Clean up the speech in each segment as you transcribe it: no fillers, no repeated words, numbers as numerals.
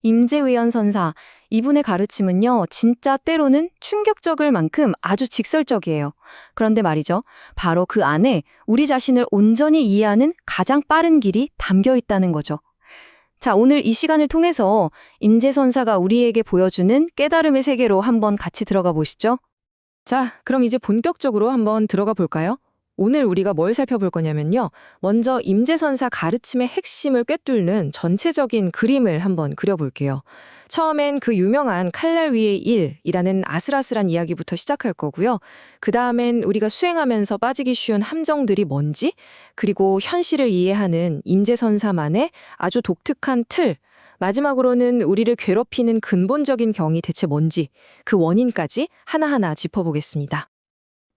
임재의연 선사, 이분의 가르침은요, 진짜 때로는 충격적일 만큼 아주 직설적이에요. 그런데 말이죠, 바로 그 안에 우리 자신을 온전히 이해하는 가장 빠른 길이 담겨 있다는 거죠. 자, 오늘 이 시간을 통해서 임재 선사가 우리에게 보여주는 깨달음의 세계로 한번 같이 들어가 보시죠. 자, 그럼 이제 본격적으로 한번 들어가 볼까요? 오늘 우리가 뭘 살펴볼 거냐면요. 먼저 임재선사 가르침의 핵심을 꿰뚫는 전체적인 그림을 한번 그려볼게요. 처음엔 그 유명한 칼날 위의 일이라는 아슬아슬한 이야기부터 시작할 거고요. 그 다음엔 우리가 수행하면서 빠지기 쉬운 함정들이 뭔지, 그리고 현실을 이해하는 임재선사만의 아주 독특한 틀, 마지막으로는 우리를 괴롭히는 근본적인 경이 대체 뭔지, 그 원인까지 하나하나 짚어보겠습니다.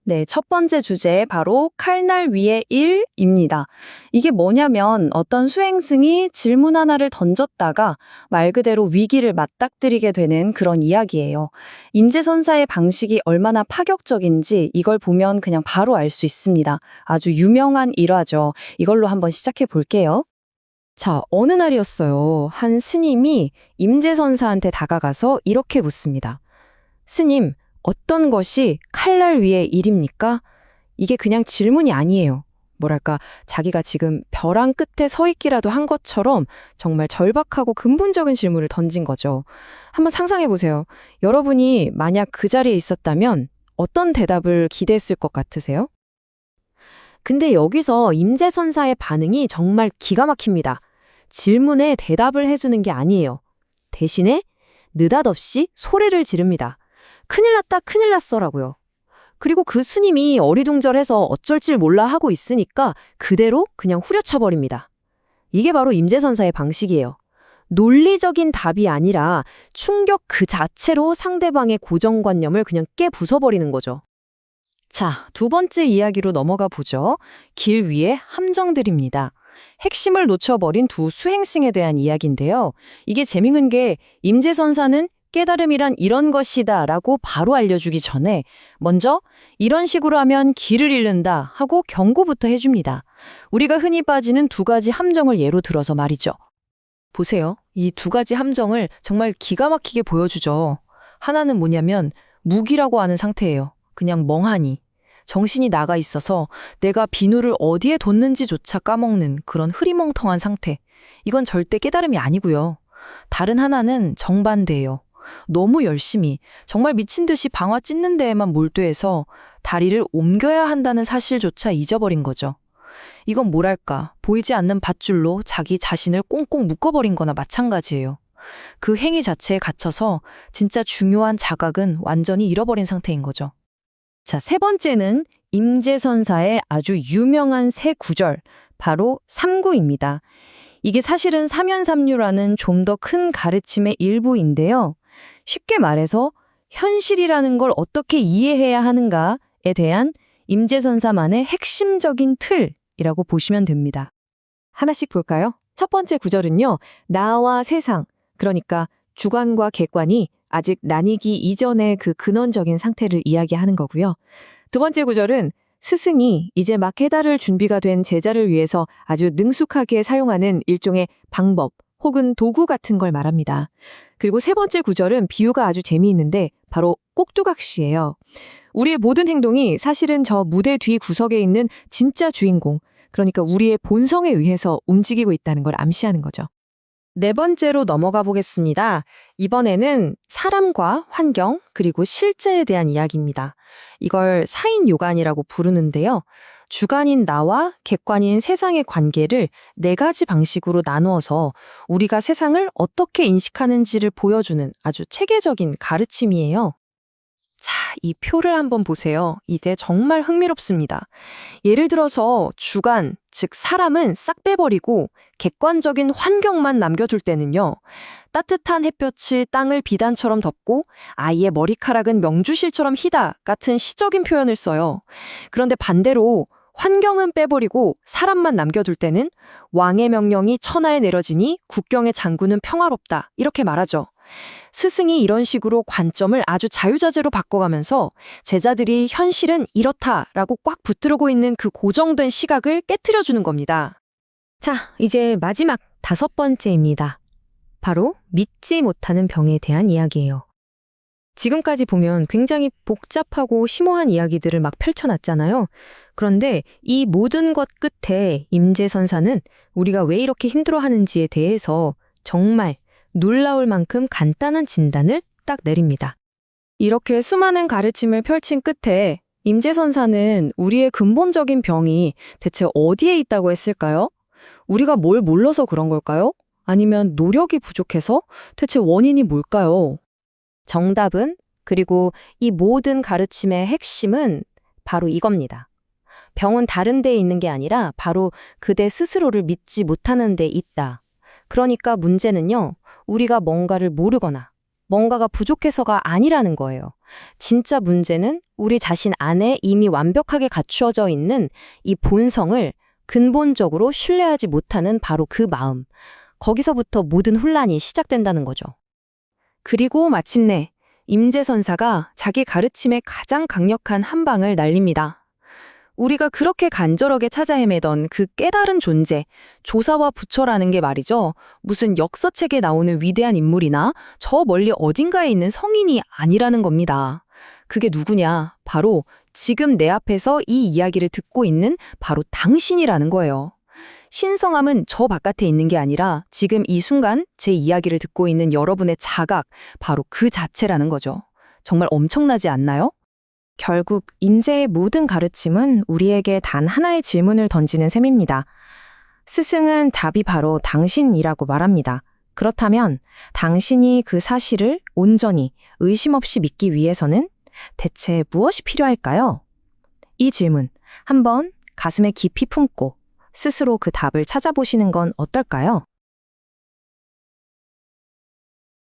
네, 첫 번째 주제 바로 칼날 위의 일입니다. 이게 뭐냐면 어떤 수행승이 질문 하나를 던졌다가 말 그대로 위기를 맞닥뜨리게 되는 그런 이야기예요. 임재선사의 방식이 얼마나 파격적인지 이걸 보면 그냥 바로 알 수 있습니다. 아주 유명한 일화죠. 이걸로 한번 시작해 볼게요. 자, 어느 날이었어요. 한 스님이 임재선사한테 다가가서 이렇게 묻습니다. 스님, 어떤 것이 칼날 위의 일입니까? 이게 그냥 질문이 아니에요. 뭐랄까, 자기가 지금 벼랑 끝에 서 있기라도 한 것처럼 정말 절박하고 근본적인 질문을 던진 거죠. 한번 상상해 보세요. 여러분이 만약 그 자리에 있었다면 어떤 대답을 기대했을 것 같으세요? 근데 여기서 임재선사의 반응이 정말 기가 막힙니다. 질문에 대답을 해주는 게 아니에요. 대신에 느닷없이 소리를 지릅니다. 큰일 났다, 큰일 났어라고요. 그리고 그 스님이 어리둥절해서 어쩔 줄 몰라 하고 있으니까 그대로 그냥 후려쳐버립니다. 이게 바로 임재선사의 방식이에요. 논리적인 답이 아니라 충격 그 자체로 상대방의 고정관념을 그냥 깨부숴버리는 거죠. 자, 두 번째 이야기로 넘어가 보죠. 길 위의 함정들입니다. 핵심을 놓쳐버린 두 수행승에 대한 이야기인데요. 이게 재미있는 게 임재선사는 깨달음이란 이런 것이다 라고 바로 알려주기 전에 먼저 이런 식으로 하면 길을 잃는다 하고 경고부터 해줍니다. 우리가 흔히 빠지는 두 가지 함정을 예로 들어서 말이죠. 보세요. 이 두 가지 함정을 정말 기가 막히게 보여주죠. 하나는 뭐냐면 무기라고 하는 상태예요. 그냥 멍하니. 정신이 나가 있어서 내가 비누를 어디에 뒀는지조차 까먹는 그런 흐리멍텅한 상태. 이건 절대 깨달음이 아니고요. 다른 하나는 정반대예요. 너무 열심히, 정말 미친 듯이 방아 찢는 데에만 몰두해서 다리를 옮겨야 한다는 사실조차 잊어버린 거죠. 이건 뭐랄까, 보이지 않는 밧줄로 자기 자신을 꽁꽁 묶어버린 거나 마찬가지예요. 그 행위 자체에 갇혀서 진짜 중요한 자각은 완전히 잃어버린 상태인 거죠. 자, 세 번째는 임재선사의 아주 유명한 세 구절, 바로 삼구입니다. 이게 사실은 삼연삼류라는 좀 더 큰 가르침의 일부인데요. 쉽게 말해서 현실이라는 걸 어떻게 이해해야 하는가에 대한 임재선사만의 핵심적인 틀이라고 보시면 됩니다. 하나씩 볼까요? 첫 번째 구절은요. 나와 세상, 그러니까 주관과 객관이 아직 나뉘기 이전의 그 근원적인 상태를 이야기하는 거고요. 두 번째 구절은 스승이 이제 막 깨달을 준비가 된 제자를 위해서 아주 능숙하게 사용하는 일종의 방법 혹은 도구 같은 걸 말합니다. 그리고 세 번째 구절은 비유가 아주 재미있는데 바로 꼭두각시예요. 우리의 모든 행동이 사실은 저 무대 뒤 구석에 있는 진짜 주인공, 그러니까 우리의 본성에 의해서 움직이고 있다는 걸 암시하는 거죠. 네 번째로 넘어가 보겠습니다. 이번에는 사람과 환경 그리고 실제에 대한 이야기입니다. 이걸 사인요관이라고 부르는데요. 주관인 나와 객관인 세상의 관계를 네 가지 방식으로 나누어서 우리가 세상을 어떻게 인식하는지를 보여주는 아주 체계적인 가르침이에요. 자, 이 표를 한번 보세요. 이제 정말 흥미롭습니다. 예를 들어서 주관, 즉 사람은 싹 빼버리고 객관적인 환경만 남겨둘 때는요. 따뜻한 햇볕이 땅을 비단처럼 덮고 아이의 머리카락은 명주실처럼 희다 같은 시적인 표현을 써요. 그런데 반대로 환경은 빼버리고 사람만 남겨둘 때는 왕의 명령이 천하에 내려지니 국경의 장군은 평화롭다 이렇게 말하죠. 스승이 이런 식으로 관점을 아주 자유자재로 바꿔가면서 제자들이 현실은 이렇다라고 꽉 붙들고 있는 그 고정된 시각을 깨트려주는 겁니다. 자, 이제 마지막 다섯 번째입니다. 바로 믿지 못하는 병에 대한 이야기예요. 지금까지 보면 굉장히 복잡하고 심오한 이야기들을 막 펼쳐놨잖아요. 그런데 이 모든 것 끝에 임재선사는 우리가 왜 이렇게 힘들어하는지에 대해서 정말 놀라울 만큼 간단한 진단을 딱 내립니다. 이렇게 수많은 가르침을 펼친 끝에 임재선사는 우리의 근본적인 병이 대체 어디에 있다고 했을까요? 우리가 뭘 몰라서 그런 걸까요? 아니면 노력이 부족해서? 대체 원인이 뭘까요? 정답은, 그리고 이 모든 가르침의 핵심은 바로 이겁니다. 병은 다른 데에 있는 게 아니라 바로 그대 스스로를 믿지 못하는 데 있다. 그러니까 문제는요, 우리가 뭔가를 모르거나 뭔가가 부족해서가 아니라는 거예요. 진짜 문제는 우리 자신 안에 이미 완벽하게 갖추어져 있는 이 본성을 근본적으로 신뢰하지 못하는 바로 그 마음. 거기서부터 모든 혼란이 시작된다는 거죠. 그리고 마침내 임재선사가 자기 가르침에 가장 강력한 한 방을 날립니다. 우리가 그렇게 간절하게 찾아 헤매던 그 깨달은 존재, 조사와 부처라는 게 말이죠. 무슨 역서책에 나오는 위대한 인물이나 저 멀리 어딘가에 있는 성인이 아니라는 겁니다. 그게 누구냐? 바로 지금 내 앞에서 이 이야기를 듣고 있는 바로 당신이라는 거예요. 신성함은 저 바깥에 있는 게 아니라 지금 이 순간 제 이야기를 듣고 있는 여러분의 자각, 바로 그 자체라는 거죠. 정말 엄청나지 않나요? 결국 임재의 모든 가르침은 우리에게 단 하나의 질문을 던지는 셈입니다. 스승은 답이 바로 당신이라고 말합니다. 그렇다면 당신이 그 사실을 온전히 의심 없이 믿기 위해서는 대체 무엇이 필요할까요? 이 질문 한번 가슴에 깊이 품고 스스로 그 답을 찾아보시는 건 어떨까요?